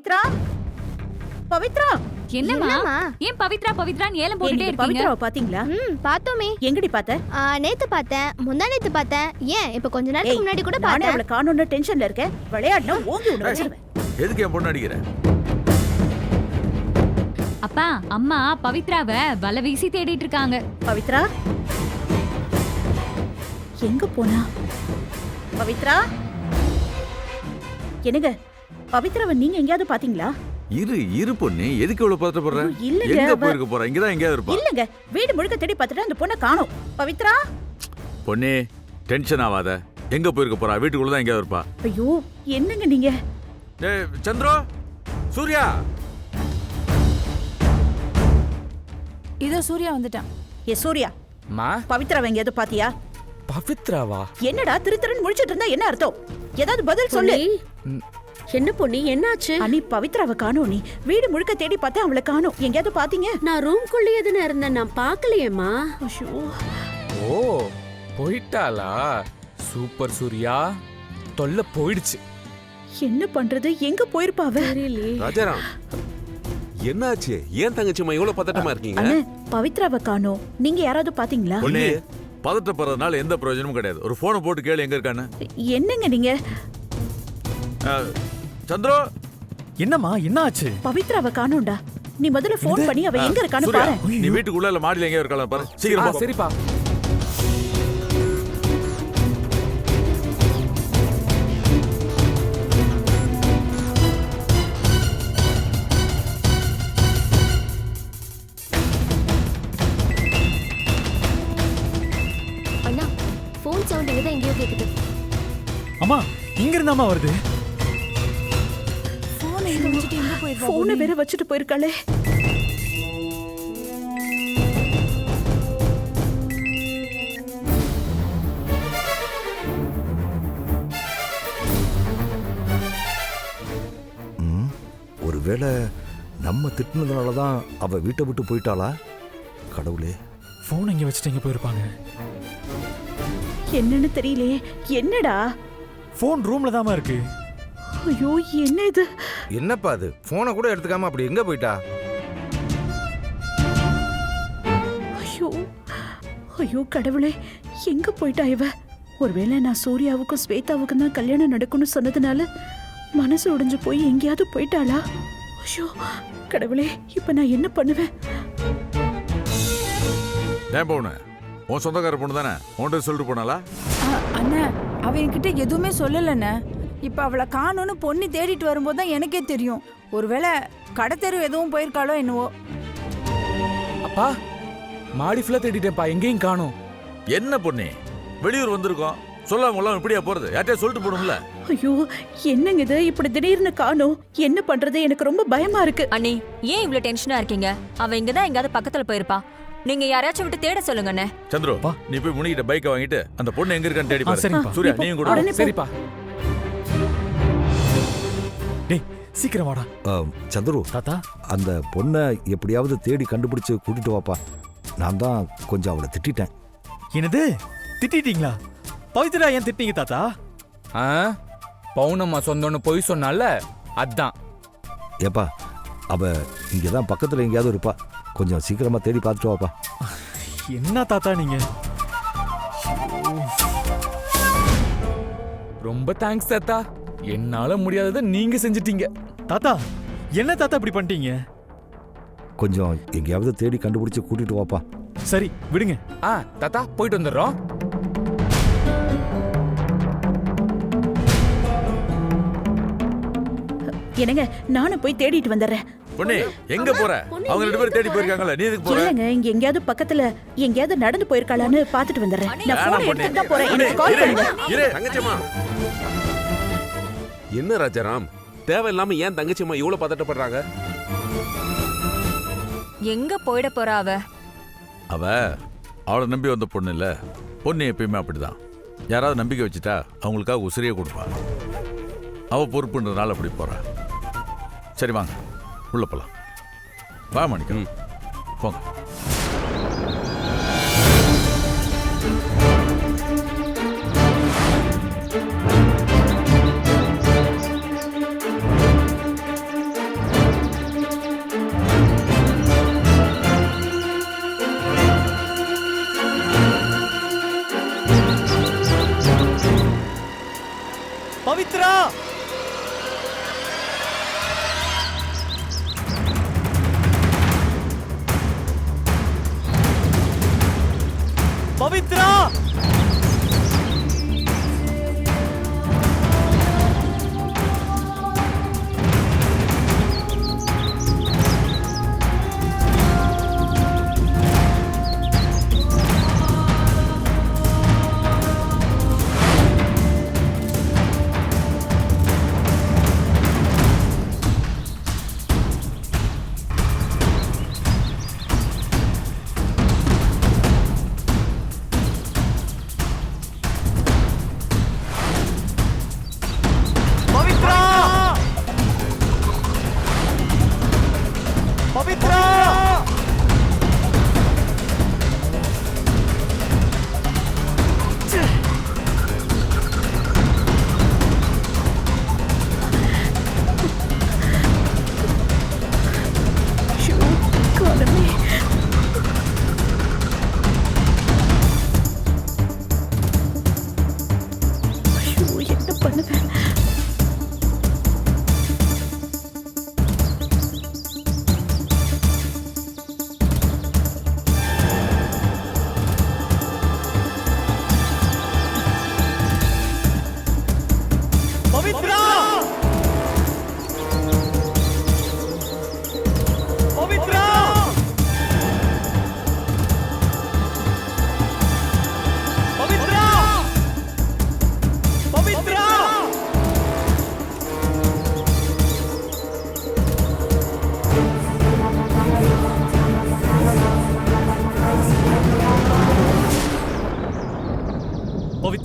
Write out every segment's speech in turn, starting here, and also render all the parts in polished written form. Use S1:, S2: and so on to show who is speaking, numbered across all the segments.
S1: பவித்ரா, பவித்ரா.
S2: என்னம்மா? ஏன் பவித்ரா பவித்ரான்னு ஏலம் போட்டுட்டே இருக்கீங்க?
S1: பவித்ராவை பாத்தீங்களா?
S3: பார்த்தோமே.
S1: எங்கடி பாத்த?
S3: நேத்து பார்த்தேன், முந்தா நேத்து பார்த்தேன். ஏன் இப்ப கொஞ்ச நேரத்துக்கு முன்னாடி கூட பார்த்தேன்.
S1: அவளை காணோம்னு டென்ஷன்ல இருக்கேன். விளையாடுனா ஓங்கி உன்னை வச்சிருவேன்.
S4: எதுக்கு என் பொண்ணு அடிக்கிற?
S2: அப்பா அம்மா பவித்ராவை வலை வீசி தேடிட்டு இருக்காங்க.
S1: பவித்ரா எங்க போனா? பவித்ரா, என்னங்க பவித்ராவை நீங்க எங்கயாவது பாத்தீங்களா?
S4: இரு பொண்ணு, எதுக்கு இவ்வளவு பதட்டப்படுற?
S1: இல்லங்க,
S4: எங்க போயிருக்க போறா? இங்கதான் எங்கயாவது இருப்பா.
S1: இல்லங்க, வீடு முழுக்க தேடி பார்த்துட்டு அந்த பொண்ணை காணோம். பவித்ரா.
S4: பொண்ணு டென்ஷன் ஆகாத. எங்க போயிருக்க போறா? வீட்டுக்குள்ளதான் எங்கயாவது இருப்பா.
S1: ஐயோ என்னங்க நீங்க?
S4: டேய் சந்திரோ, சூர்யா.
S5: இதோ சூர்யா வந்துட்டான்.
S1: ஏ சூர்யா, பவித்ராவை எங்கயாவது பாத்தியா?
S6: பவித்ராவா?
S1: என்னடா திருன்னு முழிச்சிட்டு இருந்தா என்ன அர்த்தம்? ஏதாவது பதில் சொல்லு.
S7: என்ன பொண்ணு, என்னாச்சு?
S1: அனி பவித்ராவை காணோம். நீ வீடு முழுக்க தேடி பார்த்தா அவளை காணோம். எங்கயாவது பாத்தீங்க?
S7: நான் ரூம்குள்ளேயே தானே இருந்தேன், நான் பார்க்கலையேம்மா.
S6: ஓ போயிட்டாளா? சூப்பர் சூர்யா, தொல்லை போயிடுச்சு.
S1: என்ன பண்றது? எங்க போயிருப்பாவ?
S8: ராஜாராம், என்னாச்சு? ஏன் தங்கச்சிமா இவ்வளவு பதட்டமா இருக்கீங்க?
S1: அண்ணே, பவித்ராவை காணோம். நீங்க யாராவது பாத்தீங்களா?
S4: பொண்ணு பதட்டப்படுறதுனால எந்த பிரயோஜனமும் கிடையாது. ஒரு போனை போட்டு கேளு எங்க இருக்கான்னு.
S1: என்னங்க நீங்க?
S4: சந்திரோ.
S9: என்னம்மா, என்ன ஆச்சு?
S1: பவித்ராவை காணோம்டா. நீ முதல்ல போன் பண்ணி அவ எங்க இருக்கான்னு பாரு.
S4: நீ வீட்டுக்குள்ள இல்ல மாடியில எங்க இருக்காளா பாரு. சீக்கிரம்.
S6: சரிப்பா.
S3: அண்ணா, ஃபோன் சவுண்ட் இங்கதான் எங்கேயோ கேக்குது.
S9: அம்மா, இங்க இருந்தாமா வருது?
S1: போனை வேற வச்சுட்டு போயிருக்காளே.
S10: ஒருவேளை நம்ம திட்டினதுனாலதான் அவ வீட்டை விட்டு போயிட்டாளா? கடவுளே,
S9: போன் எங்க வச்சுட்டு எங்க போயிருப்பாங்க?
S1: என்னன்னு தெரியலையே. என்னடா?
S9: போன் ரூம்ல தாமா இருக்கு.
S1: ஐயோ என்ன இது?
S6: என்னப்பா அது? போனை கூட எடுத்துக்காம அப்படி எங்க போயிட்டா?
S1: ஐயோ ஐயோ கடவுளே, எங்க போயிட்டா இவ? ஒருவேளை நான் சூர்யாவுக்கும் ஸ்வேதாவுக்கும் தான் கல்யாணம் நடக்கும்னு சொன்னதுனால மனசு உடைஞ்சு போய் எங்கேயாவது போயிட்டாளா? ஐயோ கடவுளே, இப்ப நான் என்ன பண்ணுவேன்?
S4: ஏன் பொண்ணு, உன் சொந்தக்கார பொண்ணு தானே? உன்கிட்ட சொல்லிட்டு போனாலா?
S5: அண்ணா, அவ என்கிட்ட எதுவுமே சொல்லலண்ணே. இப்ப அவளை காணோன்னு பொண்ணு தேடிட்டு வரும்போது தான் எனக்கே தெரியும். ஒருவேளை கடத்தெரு எதுவும் போயிருக்காளோ என்னவோ.
S6: அப்பா, மாடி ஃபுல்லா தேடிட்டேன்ப்பா, எங்கேயும் காணோம்.
S4: என்ன பொண்ணு, வெளியூர் வந்திருக்கோம், சொல்லாம இப்படியா போறது? யார்கிட்டயா சொல்லிட்டு போடும்ல.
S1: ஐயோ என்னங்க இது? இப்படி திடீர்னு காணோம். என்ன பண்றது? எனக்கு ரொம்ப பயமா இருக்கு.
S11: அண்ணி, ஏன் இவ்ளோ டென்ஷனா இருக்கீங்க? அவ இங்கதான் எங்காவது பக்கத்துல போயிருப்பா. நீங்க யாரையாச்சும் விட்டு தேட சொல்லுங்க அண்ணே.
S4: சந்திரு, நீ போய் முனிகிட்ட பைக்கை வாங்கிட்டு அந்த பொண்ணு எங்க இருக்கான்னு தேடி பாரு.
S9: சரிப்பா.
S4: சூர்யா, நீயும் கூட.
S6: சரிப்பா.
S9: டேய் சீக்கிரம் வாடா.
S10: சந்துரு
S9: தாத்தா,
S10: அந்த பொண்ணை எப்படியாவது தேடி கண்டுபிடிச்சு கூட்டிட்டு வாப்பா. நான் தான் கொஞ்சம் அவளை திட்டிட்டேன்.
S9: என்னது திட்டிட்டீங்களா? பவித்ரா ஏன் திட்டிங்க தாத்தா?
S6: பவுனம்மா சொந்தம்னு போய் சொன்னால அதான்.
S10: ஏப்பா, அவ இங்கதான் பக்கத்துல எங்கேயாவது இருப்பா. கொஞ்சம் சீக்கிரமா தேடி பார்த்துட்டு வாப்பா.
S9: என்ன தாத்தா நீங்க?
S6: ரொம்ப தேங்க்ஸ் தாத்தா, என்னால முடியாததை நீங்க செஞ்சிட்டீங்க.
S9: தாத்தா, என்ன தாத்தா இப்படி பண்ணிட்டீங்க?
S10: கொஞ்சம் எங்கேயாவது தேடி கண்டுபிடிச்சு கூட்டிட்டு வாப்பா.
S9: சரி விடுங்க.
S6: தாத்தா போயிட்டு வந்துடுறோம்.
S1: என்னங்க, நானும் போய் தேடிட்டு வந்துடுறேன்.
S4: பொண்ணு எங்க போற? அவங்க ரெண்டு பேரும் தேடி போயிருக்காங்கல்ல, நீ எதுக்கு போற?
S1: இல்லங்க, இங்க எங்கயாவது பக்கத்துல எங்கயாவது நடந்து போயிருக்காளான்னு பாத்துட்டு வந்துடுறேன். நான் போன் எடுத்துட்டு தான் போறேன். எனக்கு கால் பண்ணுங்க.
S8: தங்கச்சிமா, என்ன ராஜாராம், தேவையில்லாம ஏன் தங்கச்சிமா இவ்வளவு பதட்டப்படுறாங்க?
S11: எங்க போயிட போறா அவ?
S4: அவளை நம்பி வந்த பொண்ணு இல்ல. பொண்ணு எப்பயுமே அப்படிதான். யாராவது நம்பிக்கை வச்சுட்டா அவங்களுக்காக உசிரியே கொடுப்பா. அவ பொறுப்புன்றதுனால அப்படி போறா. சரி வாங்க உள்ள போலாம். வா மணிக்கணும், போங்க.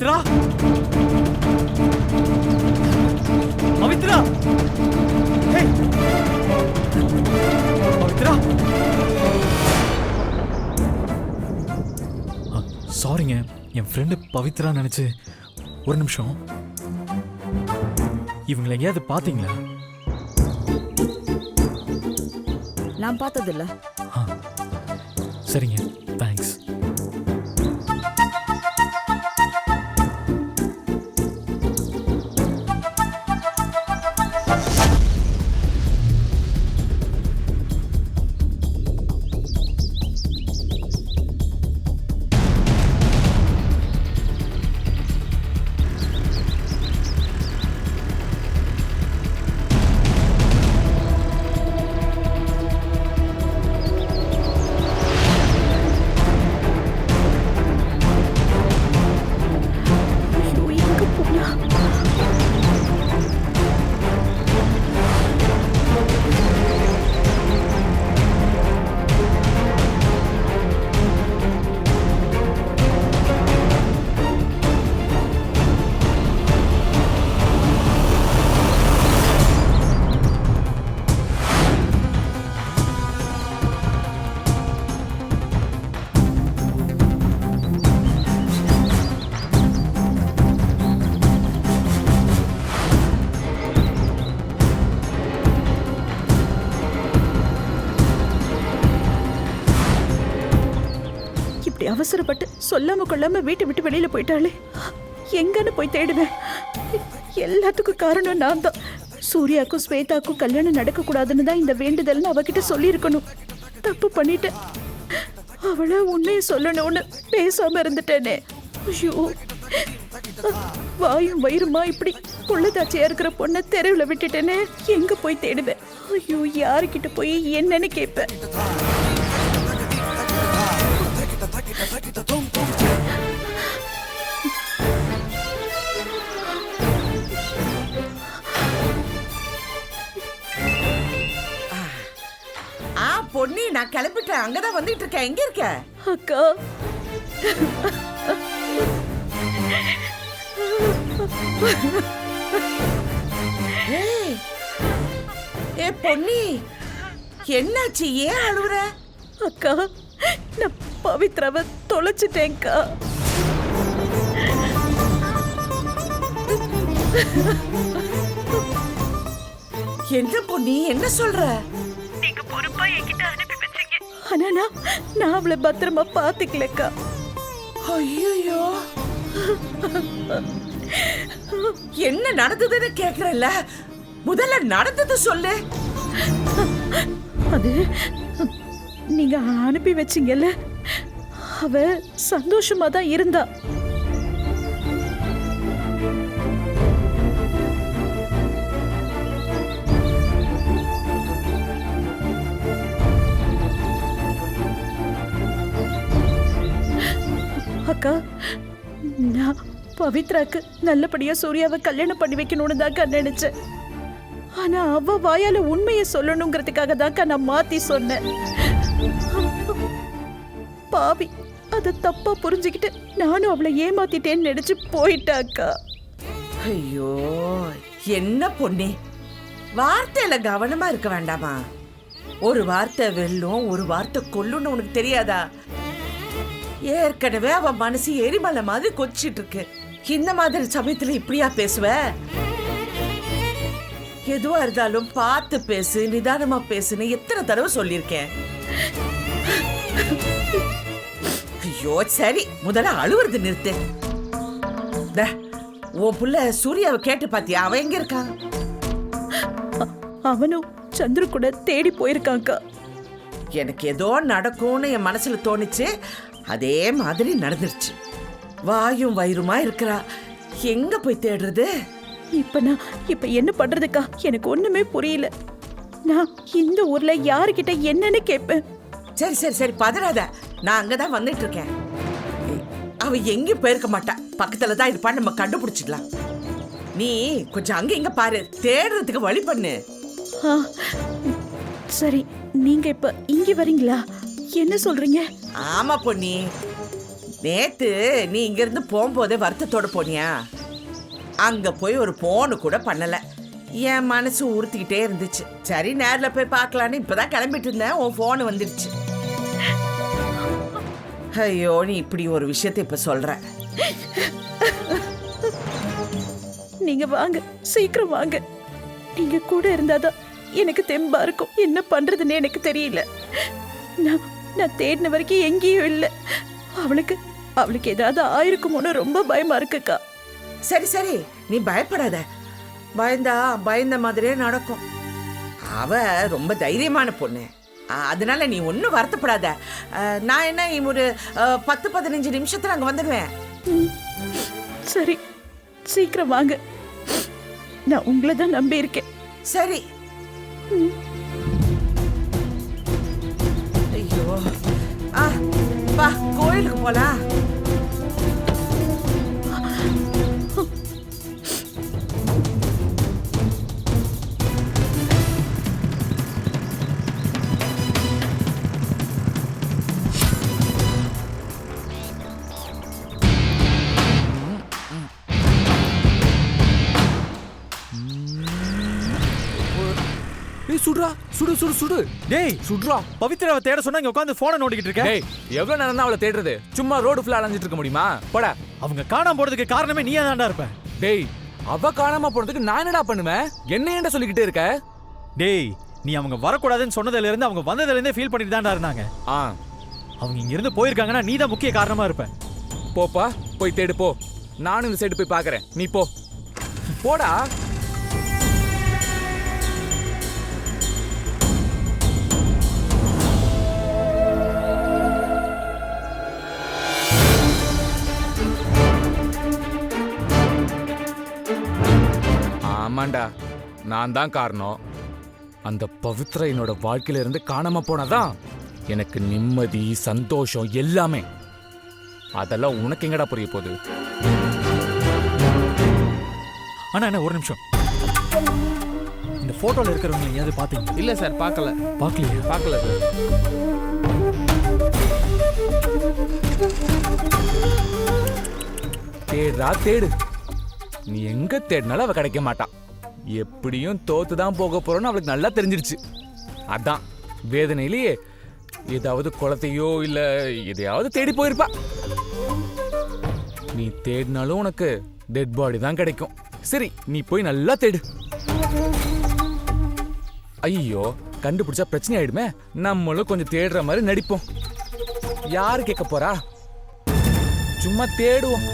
S9: பவித்ரா பவித்ரா ஹேய் பவித்ரா சாரிங்க என் ஃப்ரெண்டு பவித்ரா நினைச்சு ஒரு நிமிஷம் இவங்களை எங்கேயாவது பாத்தீங்களா
S5: நான் பார்த்ததில்ல.
S9: ஆ, சரிங்க தேங்க்ஸ்.
S1: ஐயோ எங்க போனா? இப்படி அவசரப்பட்டு சொல்லாம கொள்ளாம வீட்டை விட்டு வெளியில போயிட்டாளே, எங்கன்னு போய் தேடுவேன்? எல்லாத்துக்கும் காரணம் நான் தான். சூர்யாக்கும் ஸ்வேதாக்கும் கல்யாணம் நடக்க கூடாதுன்னு தான் இந்த வேண்டுதல்னு அவகிட்ட சொல்லியிருக்கணும். தப்பு பண்ணிட்டேன். அவளை உண்மையை சொல்லணும்னு பேசாம இருந்துட்டேனே. ஐயோ, வாயும் வயிறுமா இப்படி பொள்ளதாச்சியா இருக்கிற பொண்ணை தெருவில் விட்டுட்டேனே. எங்க போய் தேடுவேன்? ஐயோ, யாருக்கிட்ட போய் என்னன்னு கேட்பேன்?
S12: பொன்னி, நான் கிளம்பிட்டேன். அங்கதான் வந்துட்டு இருக்கேன். எங்க இருக்க?
S1: அக்கா,
S12: ஏ பொன்னி, என்னாச்சு? ஏன் அழுவுற?
S1: அக்கா, நான் பவித்ராவை தொலைச்சிட்டேன்க்கா.
S12: என்ன பொன்னி, என்ன சொல்ற?
S1: நீங்க பொறுப்பா என்கிட்ட அனுப்பி வச்சீங்க. ஆனா நான் அவளை பத்திரமா பாத்துக்கலக்கா.
S12: ஐயோ, என்ன நடந்ததுன்னு கேக்குறல்ல, முதல்ல நடந்தது சொல்லு.
S1: அது நீங்க அனுப்பி வச்சீங்கல்ல, அவ சந்தோஷமா தான் இருந்தா. அக்கா, நான் பவித்ராக்கு நல்லபடியா சூர்யாவை கல்யாணம் பண்ணி வைக்கணும்னு தாக்கா நினைச்சேன். ஆனா அவ வாயால உண்மையை சொல்லணுங்கிறதுக்காக தாக்கா நான் மாத்தி சொன்னேன். பாவி, அத தப்பா புரிஞ்சுக்கிட்டு நானும் அவளை ஏமாத்திட்டேன்னு நினைச்சு போயிட்டாக்கா.
S12: ஐயோ, என்ன பொன்னி, வார்த்தையில கவனமா இருக்க வேண்டாமா? ஒரு வார்த்தை வெல்லும், ஒரு வார்த்தை கொல்லுன்னு உனக்கு தெரியாதா? ஏற்கனவே அவ மனசு எரிமலை மாதிரி கொச்சிட்டு இருக்கு. இந்த மாதிரி சமயத்துல இப்படியா பேசுவ? எதுவா இருந்தாலும் பார்த்து பேசு, நிதானமா பேசுன்னு எத்தனை தடவை சொல்லியிருக்கேன். ஐயோ, சரி, முதல்ல அழுவுறது நிறுத்து. உன் புள்ள சூர்யாவை கேட்டு பாத்தியா? அவன் எங்க இருக்கான்?
S1: அவனும் சந்திர கூட தேடி போயிருக்காங்க.
S12: எனக்கு ஏதோ நடக்கும்னு என் மனசுல தோணுச்சு. அதே மாதிரி நடந்துருச்சு. வாயும் வயிறுமா இருக்கிறா. எங்க போய் தேடுறது?
S1: இப்ப என்ன பண்றதுக்கா? எனக்கு ஒண்ணுமே புரியல. நான் இந்த ஊர்ல யாருக்கிட்ட என்னன்னு கேட்பேன்?
S12: சரி சரி சரி, பதறாத. நான் அங்கதான் வந்துட்டு இருக்கேன். அவ எங்கேயும் போயிருக்க மாட்டா. பக்கத்துல தான் இருப்பான்னு நம்ம கண்டுபிடிச்சிடலாம். நீ கொஞ்சம் அங்க இங்க பாரு, தேடுறதுக்கு வழி பண்ணு.
S1: சரி, நீங்க இப்ப இங்க வரீங்களா? என்ன சொல்றீங்க?
S12: ஆமா பொன்னி, நேத்து நீ இங்கிருந்து போகும்போதே வருத்தத்தோட போனியா? அங்க போய் ஒரு போனு கூட பண்ணல. என் மனசு உறுத்திக்கிட்டே இருந்துச்சு. சரி நேர்ல போய் பார்க்கலான்னு இப்பதான் கிளம்பிட்டு இருந்தேன், உன் போன் வந்துடுச்சு. ஐயோ, நீ இப்படி ஒரு விஷயத்தை இப்ப சொல்ற.
S1: நீங்க வாங்க, சீக்கிரம் வாங்க. நீங்க கூட இருந்தாதான் எனக்கு தெம்பா இருக்கும். என்ன பண்றதுன்னு எனக்கு தெரியல. நான் தேடின வரைக்கும் எங்கேயும் இல்லை. அவளுக்கு ஏதாவது ஆயிருக்குமோன்னு ரொம்ப பயமா இருக்குக்கா.
S12: சரி சரி, நீ பயப்படாத. பயந்த மாதிரியே நடக்கும். அவ ரொம்ப தைரியமான பொண்ணு, அதனால நீ ஒன்றும் வருத்தப்படாத. நான் என்ன ஒரு 10-15 நிமிஷத்துல அங்க வந்துடுவேன்.
S1: சரி, சீக்கிரம் வாங்க. நான் உங்களை தான் நம்பி இருக்கேன்.
S12: சரி. ஐயோ, வா கோயிலுக்கு போலாம்.
S6: சுடுறா, சுடு சுடு சுடு.
S9: டேய்
S6: சுடுறா.
S9: பவித்ராவை தேட சொன்னா இங்க உட்காந்து போனை நோண்டிக்கிட்டு இருக்க.
S6: டேய், எவ்வளவு நேரம் தான் அவளை தேடுறது? சும்மா ரோடு ஃபுல்லா அலைஞ்சிட்டு இருக்க முடியுமா? போடா.
S9: அவங்க காணாம போறதுக்கு காரணமே நீயா தான்டா இருப்ப.
S6: டேய், அவ காணாம போறதுக்கு நான் என்னடா பண்ணுவேன்? என்ன ஏன்டா சொல்லிக்கிட்டே இருக்க?
S9: டேய், நீ அவங்க வரக்கூடாதுன்னு சொன்னதுல இருந்து அவங்க வந்ததுல இருந்தே ஃபீல் பண்ணிட்டு தான்டா இருந்தாங்க. அவங்க இங்க இருந்து போயிருக்காங்கன்னா நீ தான் முக்கிய காரணமா இருப்ப.
S6: போப்பா, போய் தேடு போ. நானும் இந்த சைடு போய் பாக்குறேன், நீ போ. போடா. ஆமாண்டா, நான் தான் காரணம். அந்த பவித்ரா என்னோட வாழ்க்கையில இருந்து காணாம போனதான் எனக்கு நிம்மதி, சந்தோஷம் எல்லாமே. அதெல்லாம் உனக்கு எங்கடா புரிய போகுது?
S9: ஆனா என்ன, ஒரு நிமிஷம். இந்த போட்டோல இருக்கிறவங்க எங்கேயாவது பாத்தீங்க?
S6: இல்ல சார், பார்க்கல.
S9: பார்க்கலையா?
S6: பார்க்கல சார். தேடுறா தேடு. நீ எங்க தேடினாலும் அவ கிடைக்க மாட்டான். எப்படியும் தோத்துதான் போக போறோன்னு அவளுக்கு நல்லா தெரிஞ்சிருச்சு. அதான் வேதனையிலேயே ஏதாவது குளத்தையோ இல்ல எதையாவது தேடி போயிருப்பா. நீ தேடினாலும் உனக்கு டெட் பாடி தான் கிடைக்கும். சரி, நீ போய் நல்லா தேடு. ஐயோ, கண்டுபிடிச்சா பிரச்சனை ஆயிடுமே. நம்மளும் கொஞ்சம் தேடுற மாதிரி நடிப்போம். யாரு கேட்க போறா? சும்மா தேடுவோம்.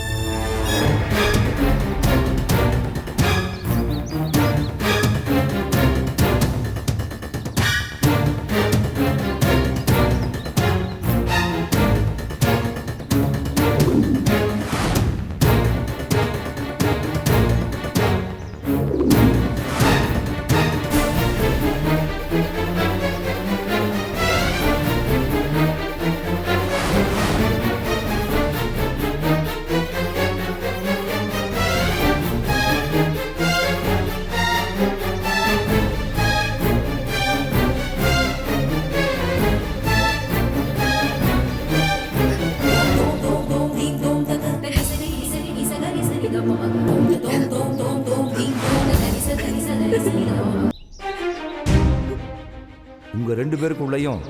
S10: உங்க 2 பேருக்குள்ளேயும்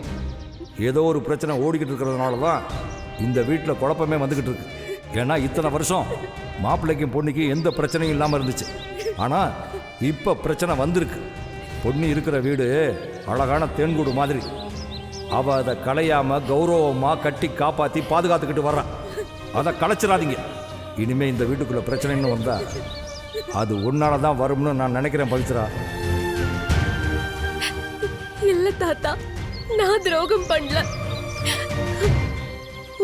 S10: ஏதோ ஒரு பிரச்சனை ஓடிக்கிட்டு இருக்கிறதுனால தான் இந்த வீட்டில் குழப்பமே வந்துக்கிட்டு இருக்கு. ஏன்னா இத்தனை வருஷம் மாப்பிள்ளைக்கும் பொண்ணுக்கும் எந்த பிரச்சனையும் இல்லாமல் இருந்துச்சு. ஆனால் இப்போ பிரச்சனை வந்திருக்கு. பொண்ணு இருக்கிற வீடு அழகான தேன்கூடு மாதிரி. அவள் அதை களையாமல் கௌரவமாக கட்டி காப்பாற்றி பாதுகாத்துக்கிட்டு வர்றான். அதை கலைச்சிடாதீங்க. இனிமேல் இந்த வீட்டுக்குள்ளே பிரச்சனைன்னு வந்தால் அது உன்னால தான் வரும்னு நான் நினைக்கிறேன் பவித்ரா.
S7: இல்ல தாத்தா, நான் துரோகம் பண்ணல.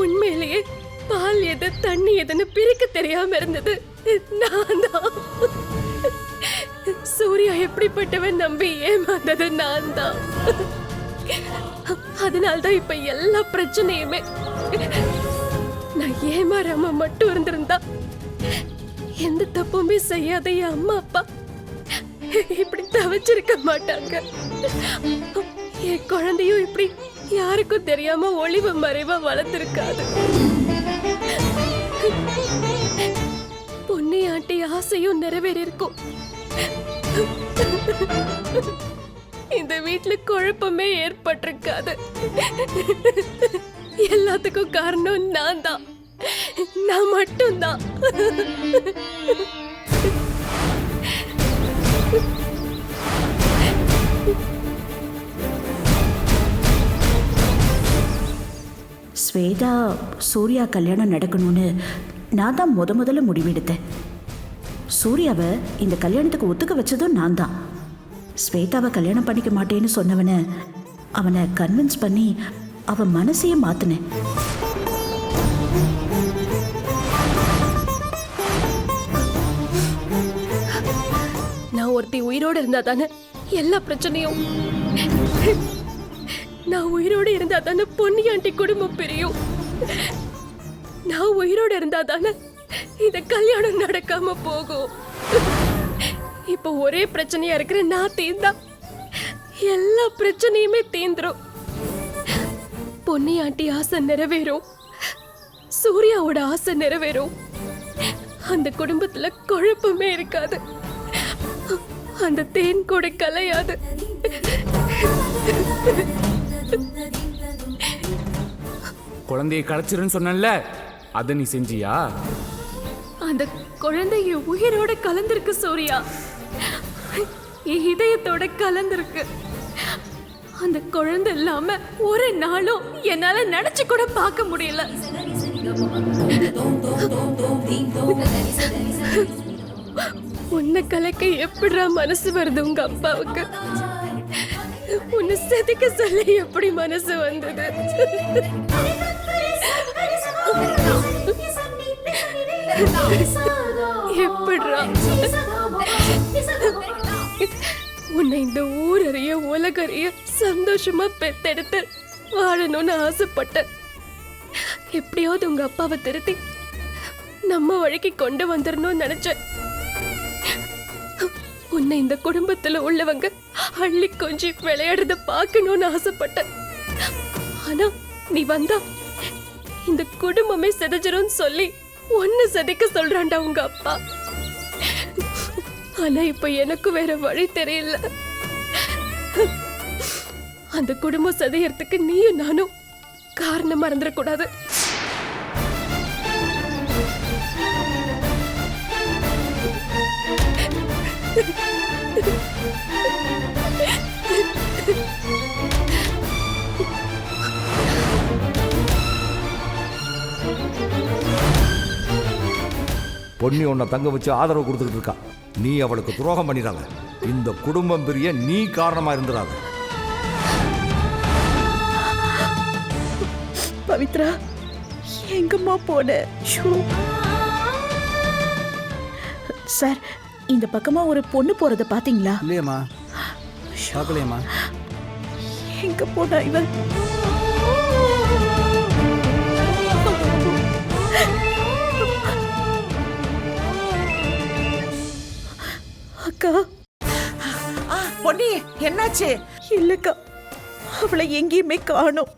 S7: உண்மையிலேயே பால் எது தண்ணி எதுன்னு பிரிக்க தெரியாம இருந்தது நான் தான். சூர்யா எப்படிப்பட்டவன் நம்பி ஏமாந்தது நான் தான். அதனால்தான் இப்ப எல்லா பிரச்சனையுமே. நான் ஏமாறாம மட்டும் இருந்திருந்தா எந்த தப்புமே செய்யாத என் அம்மா அப்பா இப்படி தவிச்சிருக்க மாட்டாங்க. என் குழந்தையும் இப்படி யாருக்கும் தெரியாம ஒளிவு மறைவா வளர்ந்திருக்காது. ஆண்டி ஆசையும் நிறைவேறிருக்கும். இந்த வீட்ல குழப்பமே ஏற்பட்டிருக்காது. எல்லாத்துக்கும் காரணம் நான் தான், நான் மட்டும்தான்.
S1: ஸ்வேதா சூர்யா கல்யாணம் நடக்கணும்னு நான் தான் முதல்ல முடிவெடுத்தேன். சூர்யாவை இந்த கல்யாணத்துக்கு ஒத்துக்க வச்சதும் நான் தான். ஸ்வேதாவை கல்யாணம் பண்ணிக்க மாட்டேன்னு சொன்னவனை அவனை கன்வின்ஸ் பண்ணி அவன் மனசையே மாத்தினேன்.
S7: நான் ஒருத்தி உயிரோடு இருந்தா தானே எல்லா பிரச்சனையும். நான் உயிரோடு இருந்தா தானே பொன்னி ஆண்டி குடும்பம் பிரியும். நான் உயிரோடு இருந்தா தானே இந்த கல்யாணம் நடக்காம போகும். இப்ப ஒரே பிரச்சனையா இருக்கிற நான் தீர்ந்தா எல்லா பிரச்சனையுமே தீந்துரும். பொன்னி ஆண்டி ஆசை நிறைவேறும், சூர்யாவோட ஆசை நிறைவேறும். அந்த குடும்பத்துல குழப்பமே இருக்காது, அந்த தேன் கூட கலையாது.
S6: குழந்தையை கலைச்சிருன்னு சொன்னல, அத நீ செஞ்சியா?
S7: அந்த குழந்தைய உயிரோட கலந்திருக்கு சூர்யா, இதயத்தோட கலந்திருக்கு. அந்த குழந்தை இல்லாம ஒரு நாளும் என்னால நினைச்சு கூட பார்க்க முடியல. உன்னை கலைக்க எப்படிடா மனசு வருது உங்க அப்பாவுக்கு? உன்னை செதுக்க சொல்ல எப்படி மனசு வந்தது? எப்படிடா? உன்னை இந்த ஊரறிய உலகறிய சந்தோஷமா பெத்தெடுத்து வாழணும்னு ஆசைப்பட்டேன். எப்படியாவது உங்க அப்பாவை திருத்தி நம்ம வழிக்கு கொண்டு வந்துடணும்னு நினைச்சேன். உன்னை இந்த குடும்பத்துல உள்ளவங்க அள்ளி கொஞ்சி விளையாடுறத பார்க்கணும்னு ஆசைப்பட்டேன். ஆனா நீ வந்தா இந்த குடும்பமே செதஞ்சிரும் சொல்லி ஒன்னு செதைக்க சொல்றான்டா உங்க அப்பா. ஆனா இப்ப எனக்கு வேற வழி தெரியல. அந்த குடும்பம் செதையறதுக்கு நீயும் நானும் காரணமா இருந்துடக்கூடாது.
S10: பொன்னி உன்னை தங்க வச்சு ஆதரவு கொடுத்துக்கிட்டு இருக்கா. நீ அவளுக்கு துரோகம் பண்ணிடாத. இந்த குடும்பம் பிரிய நீ காரணமா இருந்துடாத.
S1: பவித்ரா எங்கம்மா போன? சார், இந்த பக்கமா ஒரு பொண்ணு போறத பாத்தீங்களா?
S9: இல்லையம்மா, பார்க்கலையம்மா.
S1: எங்க போனா இவன்? அக்கா,
S12: பொன்னி என்னாச்சு?
S1: இல்லக்கா, அவளை எங்கேயுமே காணோம்.